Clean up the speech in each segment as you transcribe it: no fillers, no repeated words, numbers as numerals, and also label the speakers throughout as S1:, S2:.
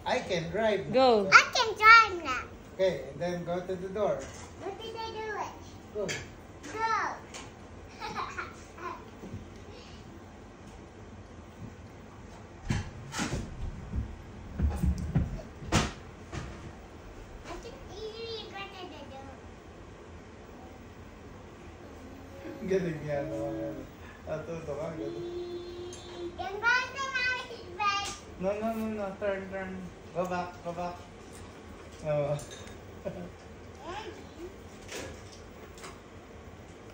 S1: I can drive now.
S2: Go.
S3: I can drive now.
S1: Okay, and then go to the door.
S3: What did I do it?
S1: Go.
S3: Go. I can easily go to the door.
S1: Galing yan. Atuto ka. Galing.
S3: Then go to mommy's bed.
S1: No. Turn. Go back. No.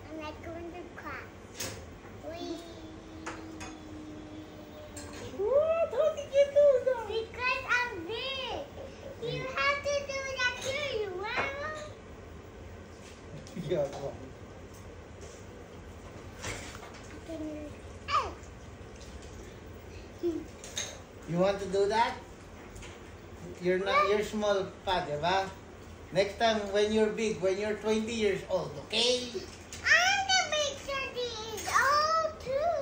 S3: I'm not going to class.
S1: What? How did you do that?
S3: Because I'm big. You have to do that too, you want?
S1: Yeah, go. You want to do that? You're small pa, diba? Next time when you're big, when you're 20 years old, okay?
S3: I'm the big 30 years old too.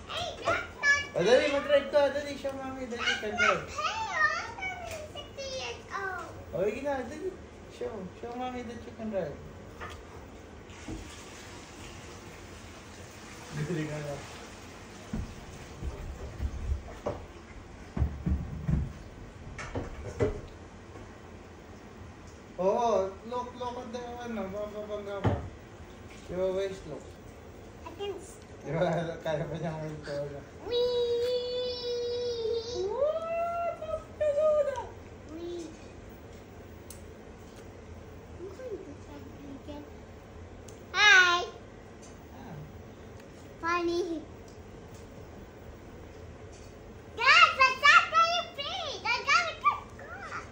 S3: Hey, that's not.
S1: O, dali, mag-drive ka. Dali siya, mami. Dali ka, drive.
S3: Hey, I'm 60 years old.
S1: O, sige na. Dali. Show mami that you can drive. Dali ka na. Oo, look at the bababangga pa. Di ba, waist look?
S3: I can.
S1: Di ba, kaya pa niyang ito.
S3: Wee.
S1: What? How did you do that?
S3: Wee. I'm going to try again. Hi.
S1: Ah.
S3: Funny. Guys, what's up on your feet? I gotta cut grass.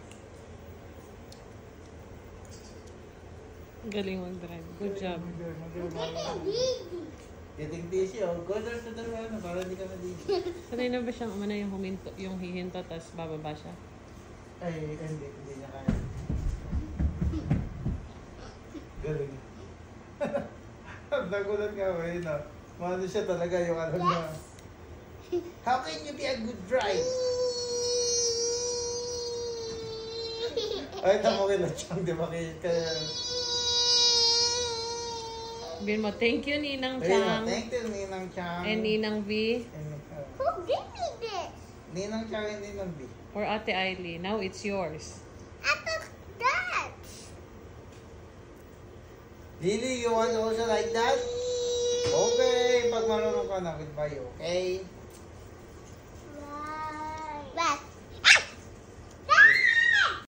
S2: Galing mag-drive. Good job.
S1: Getting dizzy, oh. Go down to the ano, para hindi ka na-dizzy.
S2: Sanay na ba siyang umano yung huminto, yung hihinto, tapos bababa siya?
S1: Ay, hindi niya kaya. Galing. Nagulat nga ba yun, no? Mano siya talaga yung ano niya. How can you be a good driver? Ay, tamo kay Lachang, di ba? Kaya...
S2: Sabihin mo, thank you, Ninang
S1: Ayun,
S2: Chang.
S1: thank you, Ninang Chang.
S2: And Ninang V.
S3: Who gave me this?
S1: Ninang Chang and Ninang B.
S2: Or Ate Ailey. Now it's yours.
S3: I took that.
S1: Lily, you want also like that? Okay, pag marunong ka na, goodbye, okay?